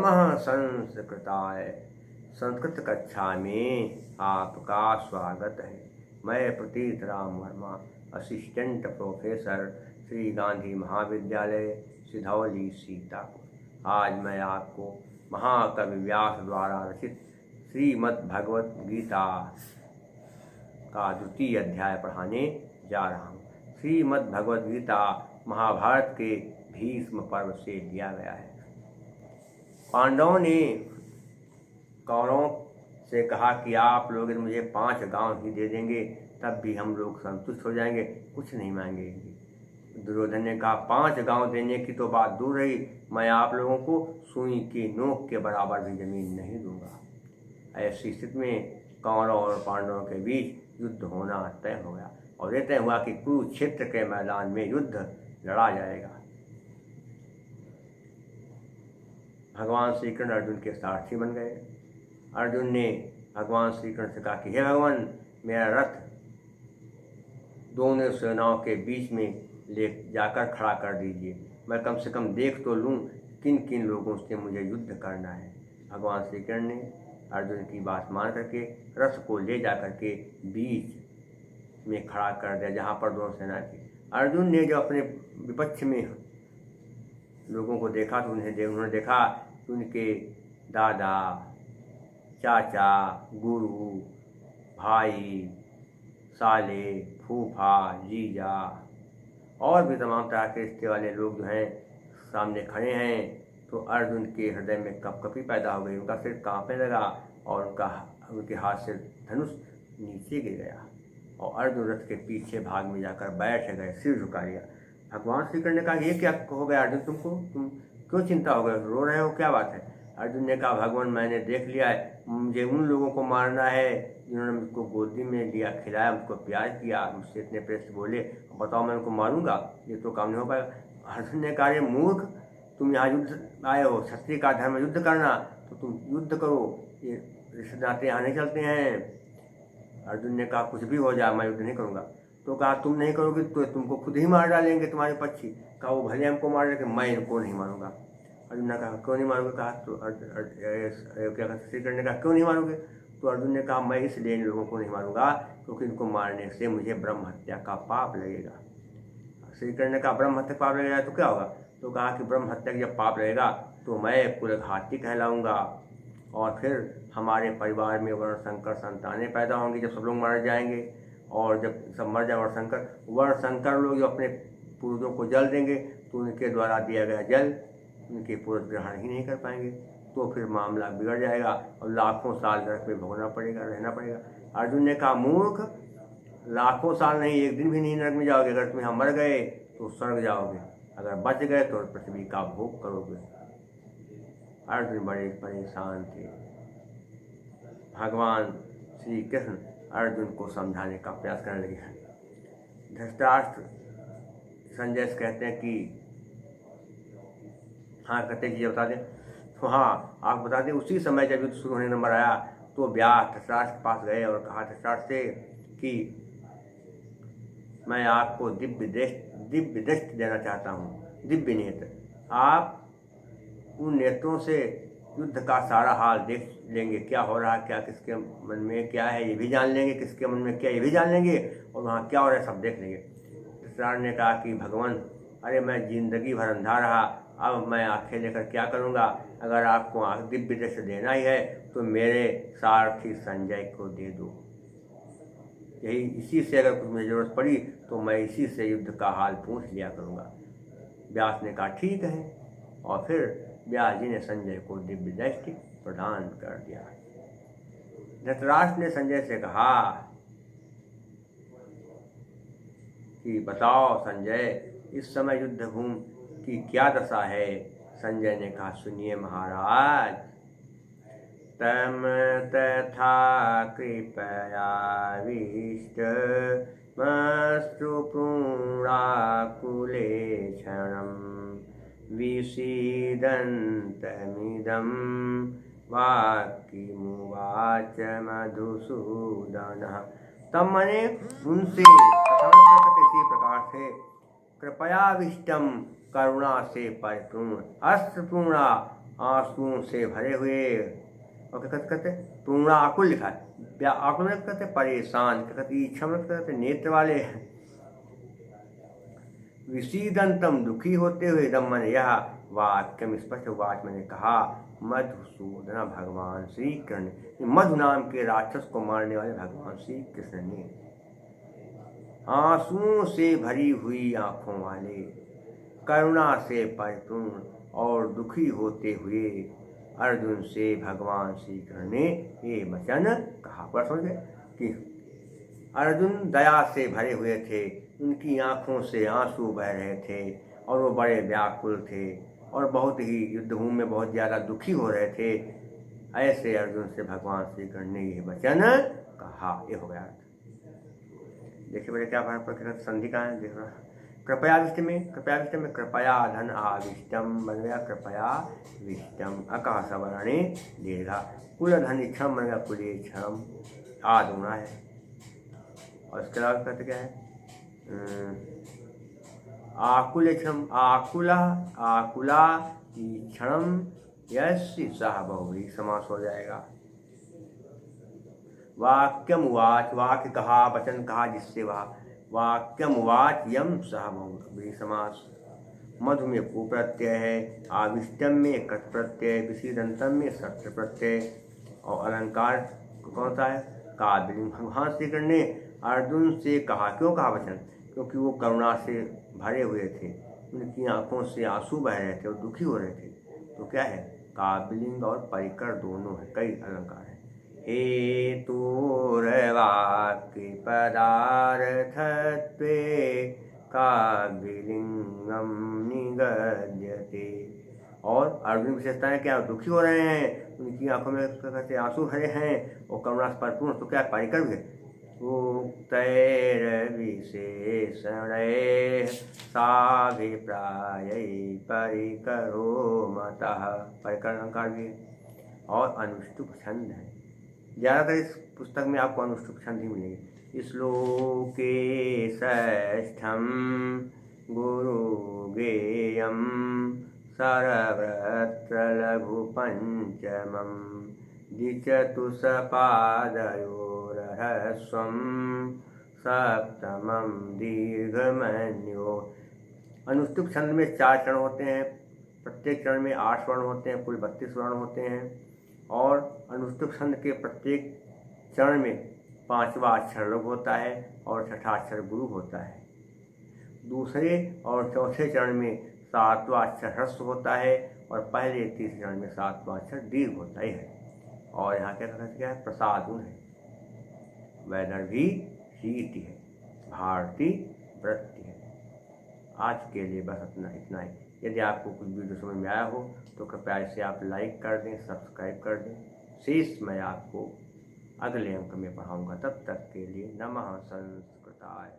नमः संस्कृताय। संस्कृत कक्षा में आपका स्वागत है। मैं प्रतीत राम वर्मा, असिस्टेंट प्रोफेसर, श्री गांधी महाविद्यालय, सिधौली, सीतापुर। आज मैं आपको महाकवि व्यास द्वारा रचित श्रीमद् भगवत गीता का द्वितीय अध्याय पढ़ाने जा रहा हूँ। श्रीमद् भगवत गीता महाभारत के भीष्म पर्व से लिया गया है। पांडवों ने कौरवों से कहा कि आप लोग मुझे 5 गांव ही दे देंगे तब भी हम लोग संतुष्ट हो जाएंगे, कुछ नहीं मांगेंगे। दुर्योधन ने कहा 5 गांव देने की तो बात दूर रही, मैं आप लोगों को सुई की नोक के बराबर भी जमीन नहीं दूंगा। ऐसी स्थिति में कौरव और पांडवों के बीच युद्ध होना तय हो गया और यह तय हुआ कि कुरुक्षेत्र के मैदान में युद्ध लड़ा जाएगा। भगवान श्री कृष्ण अर्जुन के सारथी बन गए। अर्जुन ने भगवान श्री कृष्ण से कहा कि हे भगवान, मेरा रथ दोनों सेनाओं के बीच में ले जाकर खड़ा कर दीजिए, मैं कम से कम देख तो लूँ किन किन लोगों से मुझे युद्ध करना है। भगवान श्री कृष्ण ने अर्जुन की बात मान करके रथ को ले जा करके बीच में खड़ा कर दिया जहाँ पर दोनों सेना थी। अर्जुन ने जो अपने विपक्ष में लोगों को देखा तो उन्होंने देखा कि उनके दादा, चाचा, गुरु, भाई, साले, फूफा, जीजा और भी तमाम तरह के रिश्ते वाले लोग जो हैं सामने खड़े हैं। तो अर्जुन के हृदय में कपकपी पैदा हो गई, उनका सिर कांपने लगा और उनके हाथ से धनुष नीचे गिर गया और अर्जुन रथ के पीछे भाग में जाकर बैठ गए, सिर झुका लिया। भगवान श्री कृष्ण ने कहा ये क्या हो गया अर्जुन, तुम क्यों चिंता हो गए, रो रहे हो, क्या बात है? अर्जुन ने कहा भगवान, मैंने देख लिया है, मुझे उन लोगों को मारना है जिन्होंने मुझको गोदी में लिया, खिलाया, मुझको प्यार किया, मुझसे इतने प्रेम से बोले, बताओ मैं उनको मारूंगा? ये तो काम नहीं हो पाएगा। अर्जुन ने कहा मूर्ख, तुम यहाँ युद्ध आए हो, क्षत्रिय का धर्म युद्ध करना, तो तुम युद्ध करो, ये रिश्ते नाते यहाँ नहीं चलते हैं। अर्जुन ने कहा कुछ भी हो जाए मैं युद्ध नहीं करूँगा। तो कहा तुम नहीं करोगे तो तुमको खुद ही मार डालेंगे तुम्हारे पक्षी। कहा वो भले हमको मार लेकिन मैं इनको नहीं मारूंगा। अर्जुन ने कहा क्यों नहीं मारोगे? कहा तो क्या श्री कृष्ण ने कहा क्यों नहीं मारोगे? तो अर्जुन ने कहा मैं इसलिए इन लोगों को नहीं मारूंगा क्योंकि इनको मारने से मुझे ब्रह्म हत्या का पाप लगेगा। श्री कृष्ण ने कहा ब्रह्म हत्या का पाप लगेगा तो क्या होगा? तो कहा कि ब्रह्म हत्या का जब पाप लगेगा तो मैं कुलघाती कहलाऊंगा और फिर हमारे परिवार में वर्ण संकर संतानें पैदा होंगी जब सब लोग मर जाएंगे। और जब सब मर जाए वर्ण संकर लोग जो अपने पूर्वजों को जल देंगे तो उनके द्वारा दिया गया जल उनके पूर्वज ग्रहण ही नहीं कर पाएंगे, तो फिर मामला बिगड़ जाएगा और लाखों साल नरक में भोगना पड़ेगा, रहना पड़ेगा। अर्जुन ने कहा मूर्ख, लाखों साल नहीं, एक दिन भी नहीं नरक में जाओगे। अगर तुम यहाँ मर गए तो स्वर्ग जाओगे, अगर बच गए तो पृथ्वी का भोग करोगे। अर्जुन बड़े परेशान थे। भगवान श्री कृष्ण अर्जुन को समझाने का प्रयास करने लगे। धृतराष्ट्र संजय से कहते हैं कि हाँ, कहते हैं कि बता दें। तो हाँ, आप बता दें। उसी समय जब युद्ध शुरू होने नंबर आया तो व्यास धृतराष्ट्र के पास गए और कहा धृतराष्ट्र से कि मैं आपको दिव्य दृष्टि देना चाहता हूँ, दिव्य नेत्र। आप उन नेत्रों से युद्ध का सारा हाल देख लेंगे, क्या हो रहा है, क्या किसके मन में क्या है ये भी जान लेंगे, किसके मन में क्या ये भी जान लेंगे और वहाँ क्या हो रहा है सब देख लेंगे। धृतराष्ट्र ने कहा कि भगवान, अरे मैं जिंदगी भर अंधा रहा, अब मैं आंखें लेकर क्या करूँगा? अगर आपको दिव्य दृष्टि देना ही है तो मेरे सारथी संजय को दे दो। यही इसी से अगर कुछ मुझे जरूरत पड़ी तो मैं इसी से युद्ध का हाल पूछ लिया करूँगा। व्यास ने कहा ठीक है और फिर व्यास जी ने संजय को दिव्य दृष्टि प्रदान कर दिया। धृतराष्ट्र ने संजय से कहा कि बताओ संजय, इस समय युद्ध भूमि की क्या दशा है? संजय ने कहा सुनिए महाराज, तम तथा कृपया विष्ट मस्तु पुण्डाकुले क्षणम् विषीदन्तमिदं वाक्यमुवाच मधुसूदनः। तब मैंने उनसे इसी प्रकार से कृपयाविष्टम करुणा से परिपूर्ण अस्त्रपूर्णा आंसुओं से भरे हुए, और क्या कहते पूर्णा आकुल लिखा है, आकुल में कहते परेशान, क्या कहते इच्छा में कहते नेत्र वाले, विषीदंतम दुखी होते हुए दमन यह वाक्यम स्पष्ट वाच मैंने कहा मधुसूदन भगवान श्री कृष्ण, मधु नाम के राक्षस को मारने वाले भगवान श्री कृष्ण ने आंसुओं से भरी हुई आंखों वाले, करुणा से परिपूर्ण और दुखी होते हुए अर्जुन से भगवान श्री कृष्ण ने ये वचन कहा। पर समझ गए कि अर्जुन दया से भरे हुए थे, उनकी आंखों से आंसू बह रहे थे और वो बड़े व्याकुल थे और बहुत ही युद्धभूमि में बहुत ज़्यादा दुखी हो रहे थे। ऐसे अर्जुन से भगवान श्री कृष्ण ने ये वचन कहा। ये हो गया। देखिए बेटे क्या भारत पर संधि का है, देखना कृपया विष्टि में, कृपया धन आविष्टम बन गया कृपया विष्टम, आकाश वर्णे दीर्घा, कुल धन इच्छम बन गया कुले क्षम, आदुना है। और इसके अलावा कहते क्या है आकुल क्षम, आकुला आकुला क्षण यस्य सह बहुव्रीहि समास हो जाएगा। वाक्यम उवाच, वाक्य कहा वचन कहा जिससे वह, वाक्यम उवाच यम सह बहुव्रीहि समास। मधु में पू प्रत्यय है, आविष्टम में कट प्रत्यय, विषीदंतम में सत्र प्रत्यय, और अलंकार कौन सा है काबिलिंग। भगवान श्री कृष्ण ने अर्जुन से कहा, क्यों कहा वचन, क्योंकि वो करुणा से भरे हुए थे, उनकी आंखों से आंसू बह रहे थे और दुखी हो रहे थे। तो क्या है काबिलिंग और परिकर दोनों है, कई अलंकार है। हेतुर्वाक्य पदार्थत्वे काबिलिंगम निगद्यते। और अर्जुन विशेषताएं क्या, दुखी हो रहे हैं, उनकी आंखों में से आंसू भरे हैं और करुणा से परिपूर्ण, तो क्या परिकर भी है। उक्तैर्विशेषणैः साभिप्रायै परिकरो मतः, परिकर अलंकार भी है। और अनुष्टुप छंद है, ज़्यादातर इस पुस्तक में आपको अनुष्टुप छंद ही मिलेंगे। श्लोके षष्ठम गुरु गेयम सर्वत्र लघु पंचमम द्विचतुष्पादयोरहस्वं सप्तमं दीर्घमन्यो। अनुष्टुप छंद में 4 चरण होते हैं, प्रत्येक चरण में 8 वर्ण होते हैं, कुल 32 वर्ण होते हैं। और अनुष्टुप छंद के प्रत्येक चरण में 5वां अक्षर लघु होता है और 6ठा अक्षर गुरु होता है। दूसरे और चौथे चरण में 7वां अक्षर ह्रस्व होता है और पहले 3 चरण में 7वां अक्षर दीर्घ होता है। और यहाँ क्या है प्रसादुन है, वैदर्भी रीति है, भारती वृत्ति है। आज के लिए बस इतना ही। यदि आपको कुछ वीडियो समझ में आया हो तो कृपया इसे आप लाइक कर दें, सब्सक्राइब कर दें। शेष मैं आपको अगले अंक में पढ़ाऊँगा। तब तक के लिए नमः संस्कृताय।